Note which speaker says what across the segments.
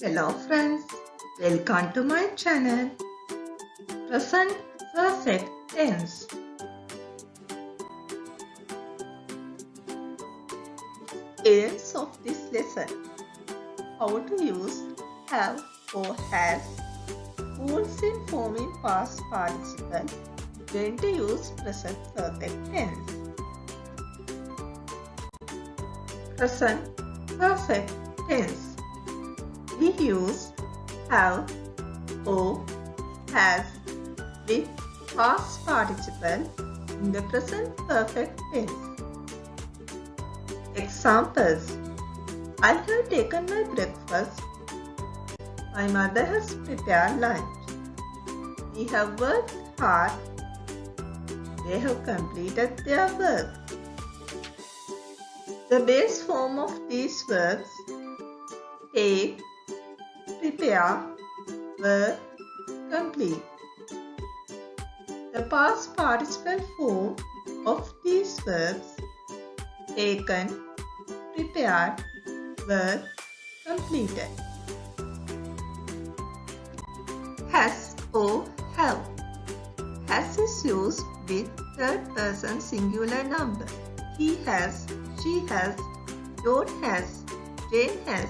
Speaker 1: Hello friends, welcome to my channel. Present perfect tense. Aims of this lesson: how to use have or has, rules in forming past participle, when to use present perfect tense. Present perfect tense. We use have or has with past participle in the present perfect tense. Examples: I have taken my breakfast. My mother has prepared lunch. We have worked hard. They have completed their work. The base form of these verbs: take, prepare, work, complete. The past participle form of these verbs: taken, prepared, work, completed. Has or have. Has is used with third person singular number. He has, she has, John has, Jane has,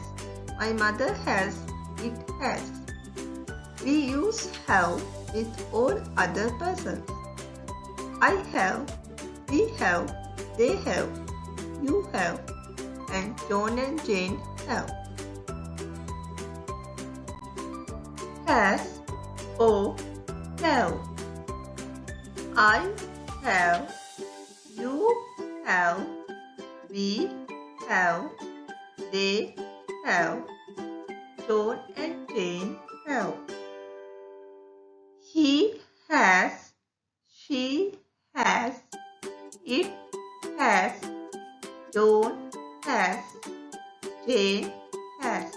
Speaker 1: my mother has, it has. We use have with all other persons. I have, we have, they have, you have, and John and Jane have. Has or have. I have, you have, we have, they have, John and Jane have. He has, she has, it has, John has, Jane has.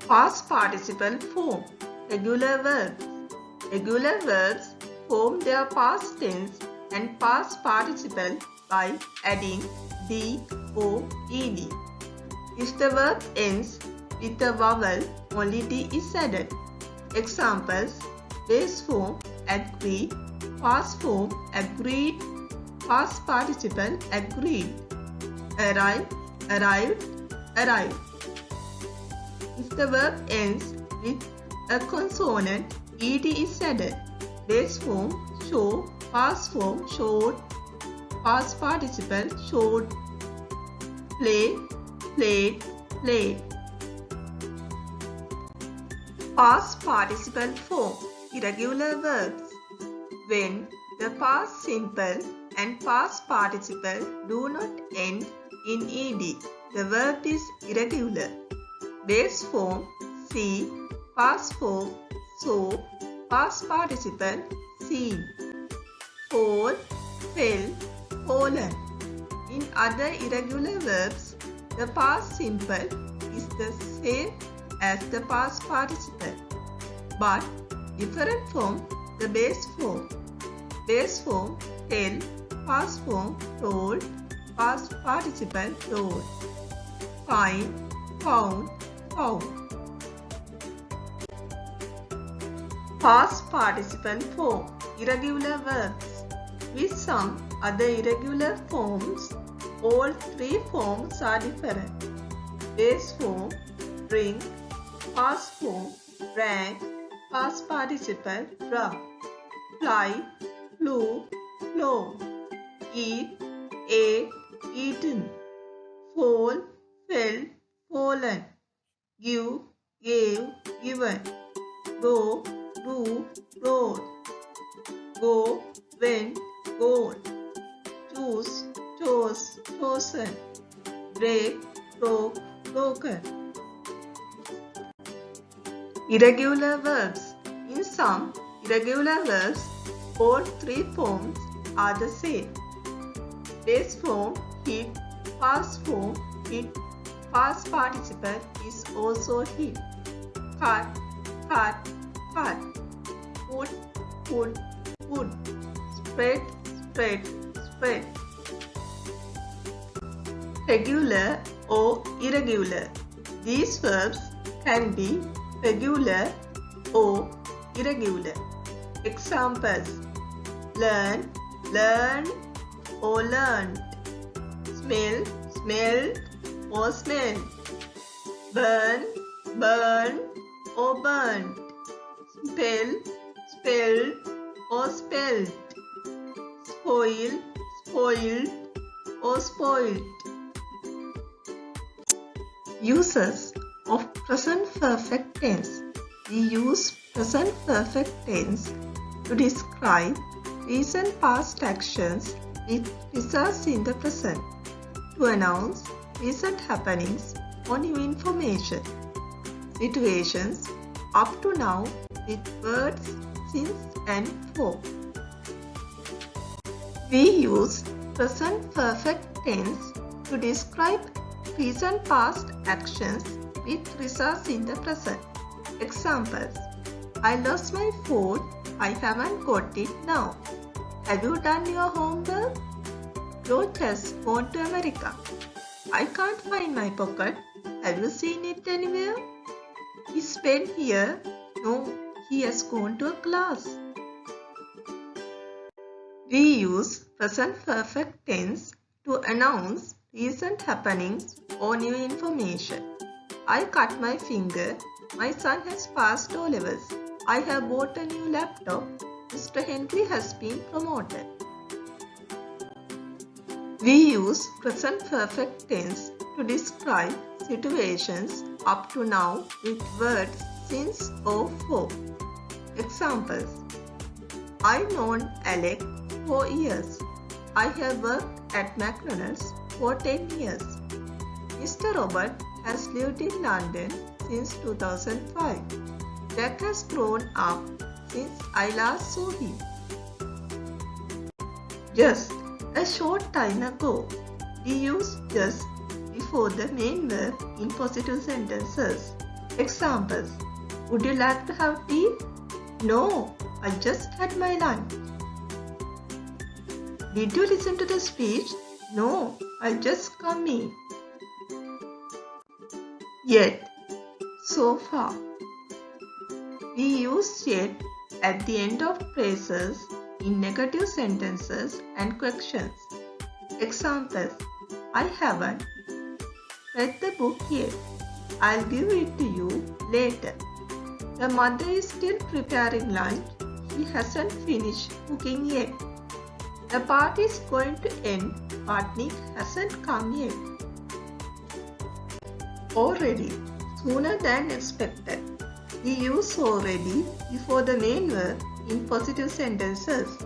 Speaker 1: Past participle form. Regular verbs. Regular verbs form their past tense and past participle by adding d or ed. If the verb ends with a vowel, only d is added. Examples: base form agree, past form agreed, past participle agreed. Arrive, arrived, arrived. If the verb ends with a consonant, ed is added. Base form show, past form showed, past participle showed. Play, played, played. Past participle form. Irregular verbs. When the past simple and past participle do not end in ed, the verb is irregular. Base form see, past form saw, past participle seen. Fall, fell, fallen. In other irregular verbs, the past simple is the same as the past participle, but different from the base form. Base form tell, past form told, past participle told. Find, found, found. Past participle form. Irregular verbs. With some other irregular forms, all three forms are different. Base form drink, past form drank, past participle drunk. Fly, flew, flown. Eat, ate, eaten. Fall, fell, fallen. Give, gave, given. Go, grew, rode. Go, went, gone. Choose, chose, chosen. Break, broke, broken. Irregular verbs. In some irregular verbs, all three forms are the same. Base form hit, past form hit, past participle is also hit. Cut, cut, cut. Put, put, put. Spread, spread, spread. regular or irregular. These verbs can be regular or irregular. Examples: learn, learn or learned. Smell, smelled or smelled. Burn, burned or burned. Spell, spelled or spelled. Spoil, spoiled or spoiled. Uses of present perfect tense. We use present perfect tense to describe recent past actions with results in the present, to announce recent happenings or new information, situations up to now with words since and for. We use present perfect tense to describe recent past actions with results in the present. Examples: I lost my phone. I haven't got it now. Have you done your homework? George has gone to America. I can't find my pocket. Have you seen it anywhere? Is Ben here? No, he has gone to a class. We use present perfect tense to announce recent happenings or new information. I cut my finger. My son has passed O-levels. I have bought a new laptop. Mr. Henry has been promoted. We use present perfect tense to describe situations up to now with words since or for. Examples: I've known Alec for years. I have worked at McDonald's for 10 years. Mr. Robert has lived in London since 2005. Jack has grown up since I last saw him. Just a short time ago. We use just before the main verb in positive sentences. Examples: Would you like to have tea? No, I just had my lunch. Did you listen to the speech? No, I just come in. Yet, so far. We use yet at the end of phrases in negative sentences and questions. Examples: I haven't read the book yet. I'll give it to you later. The mother is still preparing lunch. She hasn't finished cooking yet. The party is going to end, but Nick hasn't come yet. Already, sooner than expected. We use already before the main verb in positive sentences.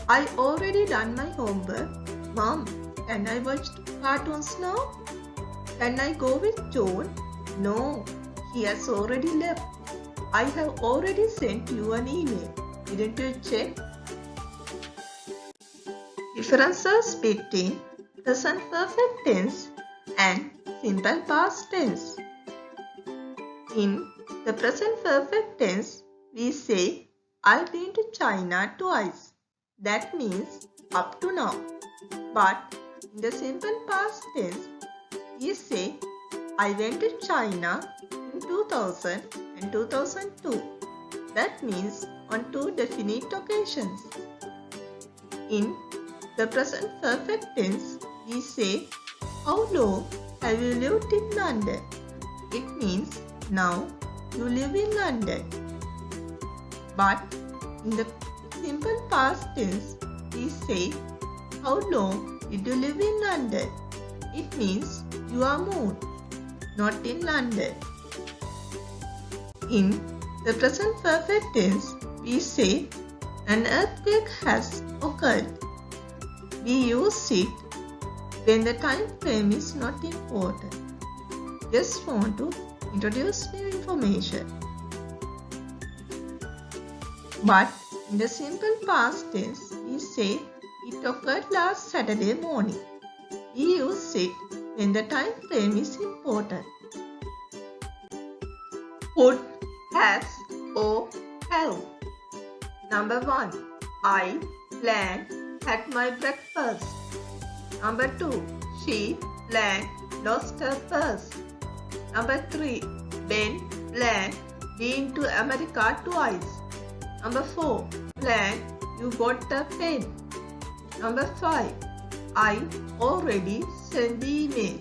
Speaker 1: I already done my homework. Mom, can I watch cartoons now? Can I go with John? No, he has already left. I have already sent you an email. Didn't you check? Differences between present perfect tense and simple past tense. In the present perfect tense, we say, I've been to China twice. That means up to now. But in the simple past tense, we say, I went to China in 2000 and 2002. That means on two definite occasions. In the present perfect tense, we say, how long have you lived in London? It means now you live in London. But in the simple past tense, we say, how long did you live in London? It means you are moved, not in London. In the present perfect tense, we say, an earthquake has occurred. We use it when the time frame is not important. Just want to introduce new information. But in the simple past tense, we say it occurred last Saturday morning. We use it when the time frame is important. Would, has, or have. Number 1. I, plan, had my breakfast. Number 2. She, blank lost her purse. Number 3. Ben blank been to America twice. Number 4. Blank you got a pen. Number 5. I already sent the email.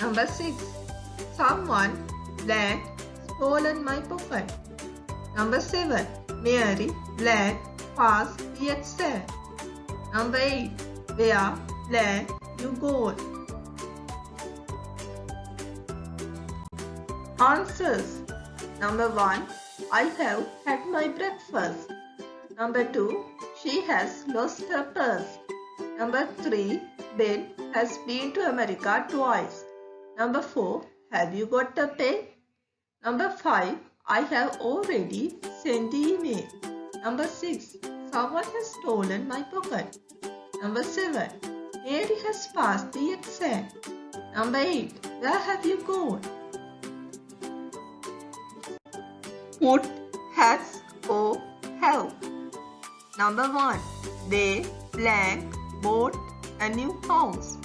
Speaker 1: Number 6. Someone blank stolen my pocket. Number 7. Mary blank passed the exam. Number 8. Where blank you go. Answers. Number 1. I have had my breakfast. Number 2. She has lost her purse. Number 3. Ben has been to America twice. Number 4. Have you got a pen? Number 5. I have already sent the email. Number 6. Someone has stolen my pocket. Number 7. Mary has passed the exam. Number 8. Where have you gone? Put has or have. Number 1. They blank bought a new house.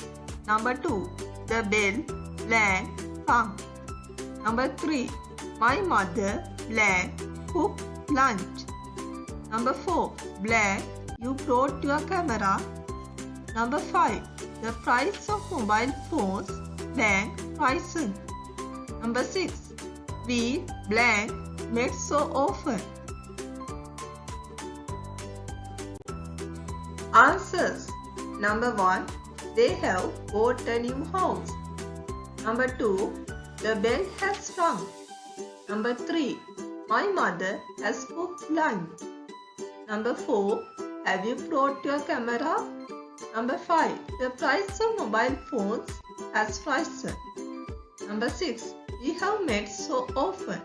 Speaker 1: Number 2. The bell blank rung. Number 3. My mother blank cooked lunch. Number 4. Blank you brought your camera. Number 5. The price of mobile phones blank risen. Number 6. We blank met so often. Answers. Number 1. They have bought a new house. Number 2. The bell has rung. Number 3. My mother has cooked lunch. Number 4. Have you brought your camera? Number 5. The price of mobile phones has risen. Number 6. We have met so often.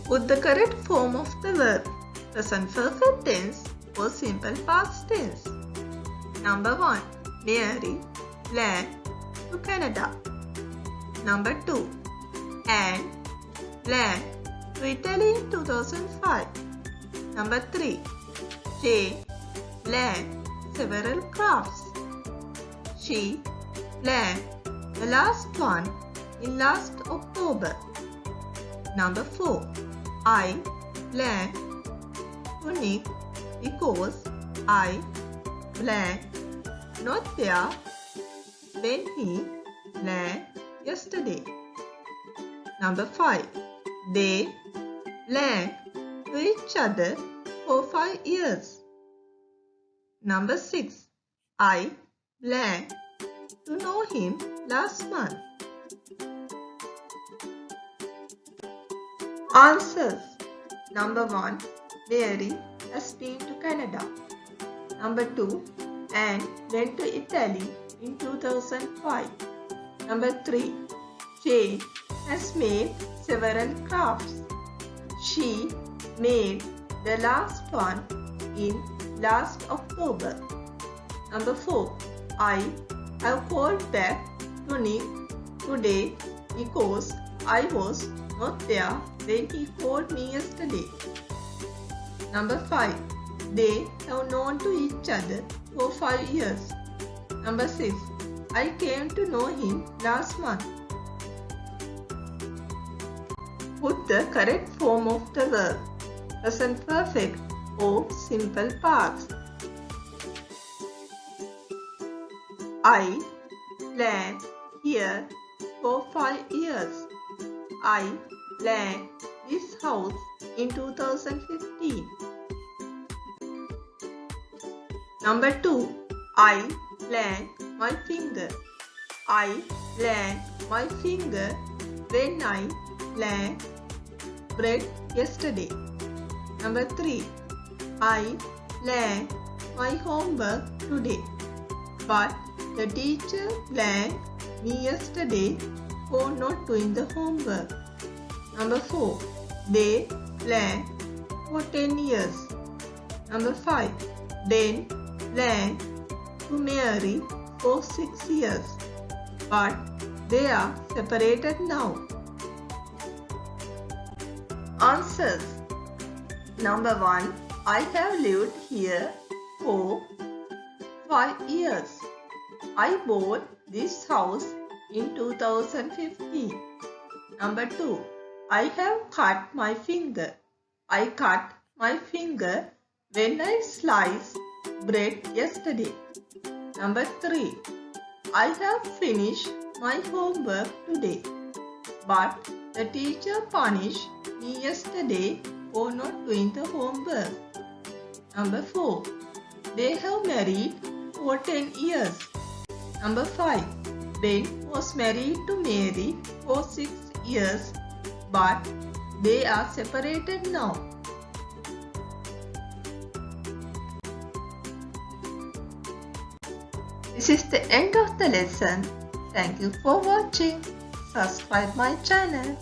Speaker 1: Put the correct form of the verb. Present perfect tense or simple past tense. Number 1. Mary blank to Canada. Number 2. Anne blank to Italy in 2005. Number 3. Jane blank several crafts. She blank the last one in last October. Number 4. I blank to Nick because I blank not there when he blank yesterday. Number 5. They blank to each other for 5 years. Number 6. I blank to know him last month. Answers. Number 1. Mary has been to Canada. Number 2. Anne went to Italy in 2005. Number 3. Jane has made several crafts. She made the last one in last October. Number 4. I have called back to Nick today because I was not there when he called me yesterday. Number 5. They have known to each other for 5 years. Number 6. I came to know him last month. Put the correct form of the verb. Present perfect or simple past. I blank here for 5 years. I blank this house in 2015. Number 2. I blank my finger. I blank my finger when I blank bread yesterday. Number 3. I blank my homework today. But the teacher blanked me yesterday for not doing the homework. Number 4. They blanked for 10 years. Number 5. Then blanked to marry for 6 years. But they are separated now. Answers. Number 1. I have lived here for 5 years. I bought this house in 2015. Number 2. I have cut my finger. I cut my finger when I sliced bread yesterday. Number 3. I have finished my homework today, but the teacher punished me yesterday for not doing the homework. Number 4. They have married for 10 years. Number 5. Ben was married to Mary for 6 years, but they are separated now. This is the end of the lesson. Thank you for watching. Subscribe my channel.